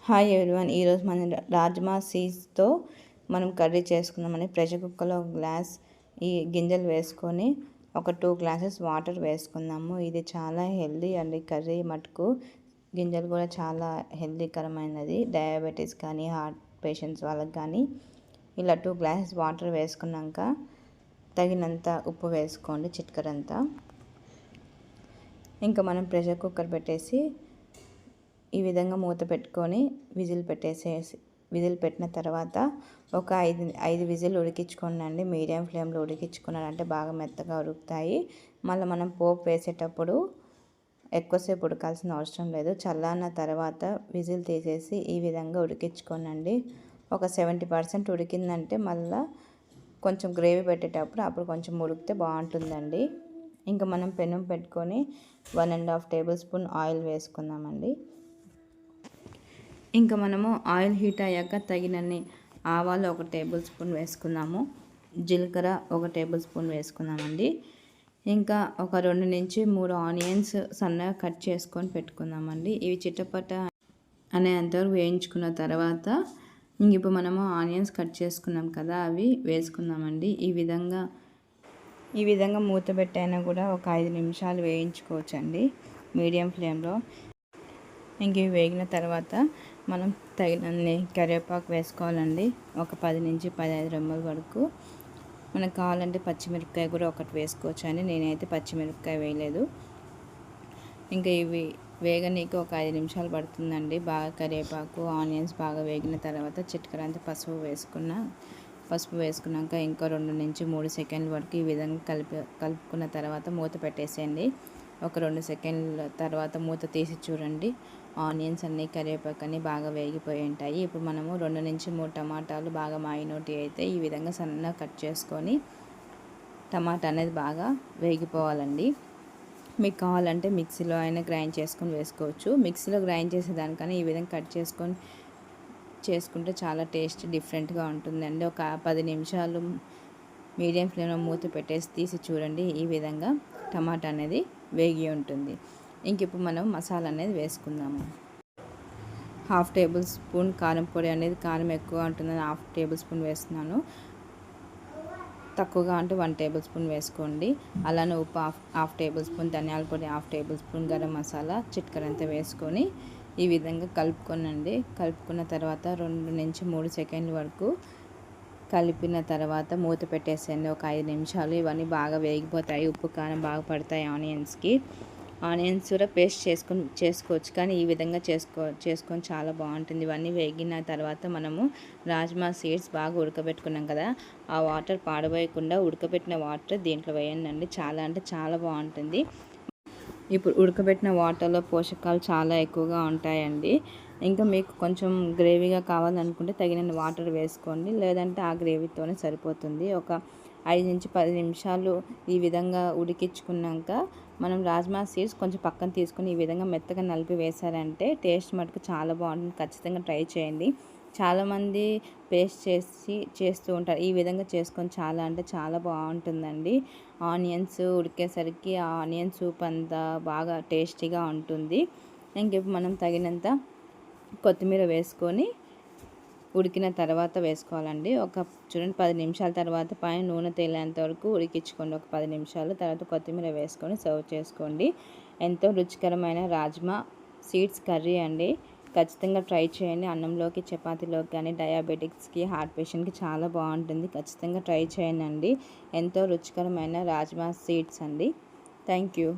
Hi everyone, ఈరోజు మనం రాజ్మా సీడ్స్తో మనం కర్రీ చేసుకుందామని ప్రెషర్ కుక్కర్లో ఒక గ్లాస్ ఈ గింజలు వేసుకొని ఒక 2 గ్లాసెస్ వాటర్ వేసుకుందాము. ఇది చాలా హెల్దీ అండి కర్రీ మటుకు. గింజలు కూడా చాలా హెల్దీకరమైనది. డయాబెటీస్ కానీ హార్ట్ పేషెంట్స్ వాళ్ళకి కానీ. ఇలా 2 గ్లాసెస్ వాటర్ వేసుకున్నాక తగినంత ఉప్పు వేసుకోండి, చిటికెడంతా. ఇంకా మనం ప్రెషర్ కుక్కర్ పెట్టేసి ఈ విధంగా మూత పెట్టుకొని విజిల్ పెట్టిన తర్వాత ఒక 5 విజిల్ ఉడికించుకోండి. మీడియం ఫ్లేమ్లో ఉడికించుకున్నారంటే బాగా మెత్తగా ఉడుకుతాయి. మళ్ళీ మనం పోపు వేసేటప్పుడు ఎక్కువసేపు ఉడకాల్సిన అవసరం లేదు. చల్లారిన తర్వాత విజిల్ తీసేసి ఈ విధంగా ఉడికించుకోనండి. ఒక 70% ఉడికిందంటే మళ్ళీ కొంచెం గ్రేవీ పెట్టేటప్పుడు అప్పుడు కొంచెం ఉడికితే బాగుంటుందండి. ఇంకా మనం పెనం పెట్టుకొని 1.5 టేబుల్ స్పూన్ ఆయిల్ వేసుకుందామండి. ఇంకా మనము ఆయిల్ హీట్ అయ్యాక తగినన్ని ఆవాలు 1 టేబుల్ స్పూన్ వేసుకుందాము. జీలకర్ర 1 టేబుల్ స్పూన్ వేసుకుందామండి. ఇంకా ఒక 2 నుంచి 3 ఆనియన్స్ సన్నగా కట్ చేసుకొని పెట్టుకుందామండి. ఇవి చిటపట అనేంతవరకు వేయించుకున్న తర్వాత ఇప్పుడు మనము ఆనియన్స్ కట్ చేసుకున్నాం కదా, అవి వేసుకుందామండి. ఈ విధంగా మూత పెట్టైనా కూడా ఒక 5 నిమిషాలు వేయించుకోవచ్చండి మీడియం ఫ్లేమ్లో. ఇంక ఇవి వేగిన తర్వాత మనం తగినన్ని కరివేపాకు వేసుకోవాలండి. ఒక 10 నుంచి 15 రెమ్మల వరకు. మనకు కావాలంటే పచ్చిమిరపకాయ కూడా ఒకటి వేసుకోవచ్చు అని, నేనైతే పచ్చిమిరపకాయ వేయలేదు. ఇంకా ఇవి వేగనీకి ఒక 5 నిమిషాలు పడుతుందండి. బాగా కరివేపాకు ఆనియన్స్ బాగా వేగిన తర్వాత చిటికెడంత పసుపు వేసుకున్నాక ఇంకా 2 నుంచి 3 సెకండ్ల వరకు ఈ విధంగా కలుపుకున్న తర్వాత మూత పెట్టేసేయండి. ఒక 2 సెకండ్ల తర్వాత మూత తీసి చూడండి. ఆనియన్స్ అన్నీ కరివేపాకు అన్నీ బాగా వేగిపోయి ఉంటాయి. ఇప్పుడు మనము 2 నుంచి 3 టమాటాలు బాగా మాగినోటి అయితే ఈ విధంగా సన్నగా కట్ చేసుకొని టమాటా అనేది బాగా వేగిపోవాలండి. మీకు కావాలంటే మిక్సీలో అయినా గ్రైండ్ చేసుకొని వేసుకోవచ్చు. మిక్సీలో గ్రైండ్ చేసేదానికన్నా ఈ విధంగా కట్ చేసుకుంటే చాలా టేస్ట్ డిఫరెంట్గా ఉంటుందండి. ఒక 10 నిమిషాలు మీడియం ఫ్లేమ్లో మూత పెట్టేసి తీసి చూడండి. ఈ విధంగా టమాటా అనేది వేగి ఉంటుంది. ఇంక ఇప్పుడు మనం మసాలా అనేది వేసుకుందాము. 1/2 టేబుల్ స్పూన్ కారం పొడి అనేది, కారం ఎక్కువ ఉంటుందని 1/2 టేబుల్ స్పూన్ వేస్తున్నాను. తక్కువగా అంటే 1 టేబుల్ స్పూన్ వేసుకోండి. అలానే ఉప్పు 1/2 టేబుల్ స్పూన్, ధనియాల పొడి 1/2 టేబుల్ స్పూన్, గరం మసాలా చిటికెడంతా వేసుకొని ఈ విధంగా కలుపుకున్న తర్వాత 2 నుంచి 3 సెకండ్ల వరకు కలిపిన తర్వాత మూత పెట్టేసేయండి. ఒక 5 నిమిషాలు ఇవన్నీ బాగా వేగిపోతాయి. ఉప్పు కారం బాగా పడతాయి ఆనియన్స్కి. ఆనియన్స్ కూడా పేస్ట్ చేసుకోవచ్చు, కానీ ఈ విధంగా చేసుకొని చాలా బాగుంటుంది. ఇవన్నీ వేగిన తర్వాత మనము రాజ్మా సీడ్స్ బాగా ఉడకబెట్టుకున్నాం కదా, ఆ వాటర్ పాడబోయకుండా ఉడకబెట్టిన వాటర్ దీంట్లో వేయండి. చాలా అంటే చాలా బాగుంటుంది. ఇప్పుడు ఉడకబెట్టిన వాటర్లో పోషకాలు చాలా ఎక్కువగా ఉంటాయండి. ఇంకా మీకు కొంచెం గ్రేవీగా కావాలనుకుంటే తగినన్ని వాటర్ వేసుకోండి, లేదంటే ఆ గ్రేవీతోనే సరిపోతుంది. ఒక 5 నుంచి 10 నిమిషాలు ఈ విధంగా ఉడికించుకున్నాక మనం రాజ్మా సీడ్స్ కొంచెం పక్కన తీసుకొని ఈ విధంగా మెత్తగా నలిపి వేసారంటే టేస్ట్ మటుకు చాలా బాగుంటుంది. ఖచ్చితంగా ట్రై చేయండి. చాలామంది పేస్ట్ చేస్తూ ఉంటారు. ఈ విధంగా చేసుకొని చాలా అంటే చాలా బాగుంటుందండి. ఆనియన్స్ ఉడికేసరికి ఆ ఆనియన్ సూప్ అంతా బాగా టేస్టీగా ఉంటుంది. ఇంక మనం తగినంత కొత్తిమీర వేసుకొని ఉడికిన తర్వాత వేసుకోవాలండి. చూడండి 10 నిమిషాల తర్వాత పైన నూనె తేలేంత వరకు ఉడికించుకోండి. ఒక 10 నిమిషాలు తర్వాత కొత్తిమీర వేసుకొని సర్వ్ చేసుకోండి. ఎంతో రుచికరమైన రాజ్మా సీడ్స్ కర్రీ అండి. ఖచ్చితంగా ట్రై చేయండి. అన్నంలోకి, చపాతీలోకి కానీ, డయాబెటిక్స్కి, హార్ట్ పేషెంట్కి చాలా బాగుంటుంది. ఖచ్చితంగా ట్రై చేయండి. ఎంతో రుచికరమైన రాజ్మా సీడ్స్ అండి. Thank you.